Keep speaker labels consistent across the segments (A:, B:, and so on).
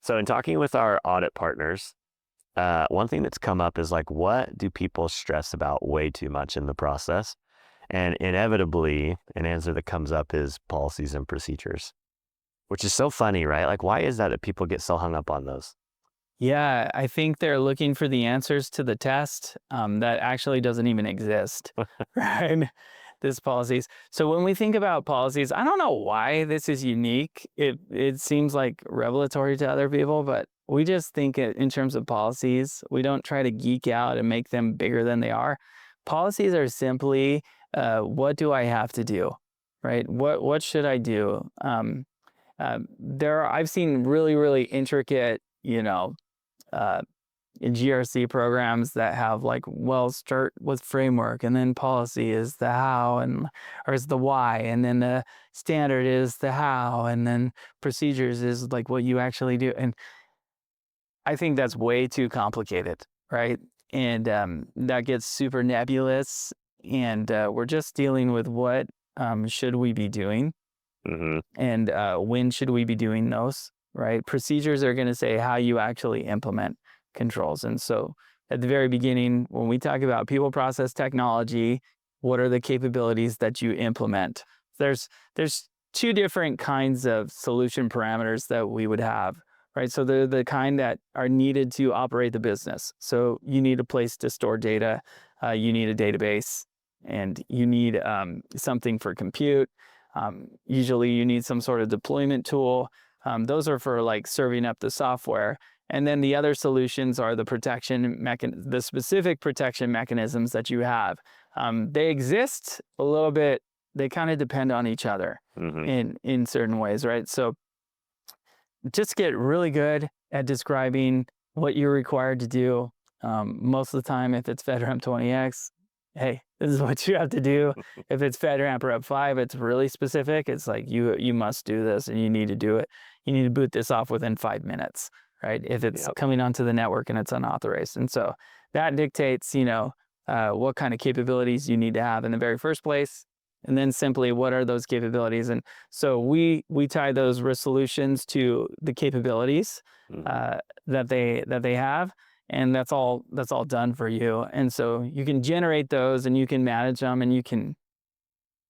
A: So in talking with our audit partners, one thing that's come up is like, what do people stress about way too much in the process? And inevitably, an answer that comes up is policies and procedures, which is so funny, right? Like, why is that people get so hung up on those?
B: Yeah, I think they're looking for the answers to the test that actually doesn't even exist, right? This policies. So when we think about policies, I don't know why this is unique. It seems like revelatory to other people, but we just think it in terms of policies. We don't try to geek out and make them bigger than they are. Policies are simply what do I have to do, right? What should I do? I've seen really intricate, uh, GRC programs that have like, well, start with framework and then policy is the how or is the why, and then the standard is the how, and then procedures is like what you actually do. And I think that's way too complicated, right? And that gets super nebulous, and we're just dealing with what should we be doing,
A: Hmm.
B: and when should we be doing those, right? Procedures are going to say how you actually implement controls. And so at the very beginning, when we talk about people, process, technology, what are the capabilities that you implement? There's two different kinds of solution parameters that we would have, right? So they're the kind that are needed to operate the business. So you need a place to store data, you need a database, and you need something for compute. Usually you need some sort of deployment tool. Those are for like serving up the software. And then the other solutions are the the specific protection mechanisms that you have. They exist a little bit. They kind of depend on each other
A: Hmm.
B: in certain ways, right? So just get really good at describing what you're required to do. Most of the time, if it's FedRAMP 20X, hey, this is what you have to do. If it's FedRAMP Rep 5, it's really specific. It's like you must do this and you need to do it. You need to boot this off within 5 minutes, right? If it's
A: Yep.
B: coming onto the network and it's unauthorized. And so that dictates, what kind of capabilities you need to have in the very first place. And then simply what are those capabilities? And so we tie those resolutions to the capabilities
A: Hmm.
B: that they have, and that's all done for you. And so you can generate those and you can manage them, and you can,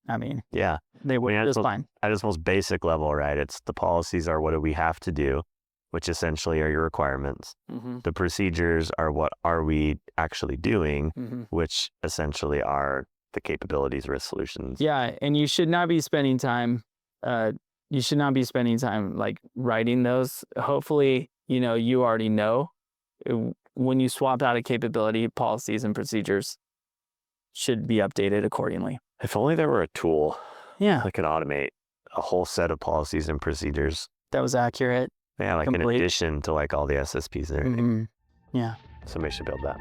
B: I mean,
A: Yeah.
B: they
A: I
B: work
A: mean,
B: just fine.
A: at its most basic level, right? It's the policies are what do we have to do, which essentially are your requirements.
B: Hmm.
A: The procedures are what are we actually doing,
B: Hmm.
A: which essentially are the capabilities, risk solutions.
B: Yeah, and you should not be spending time. You should not be spending time like writing those. Hopefully, you already know when you swap out a capability, policies and procedures should be updated accordingly.
A: If only there were a tool
B: Yeah,
A: that could automate a whole set of policies and procedures.
B: that was accurate,
A: Yeah, like in
B: complete.
A: addition to like all the SSPs and everything.
B: Hmm. Yeah.
A: Somebody should build that.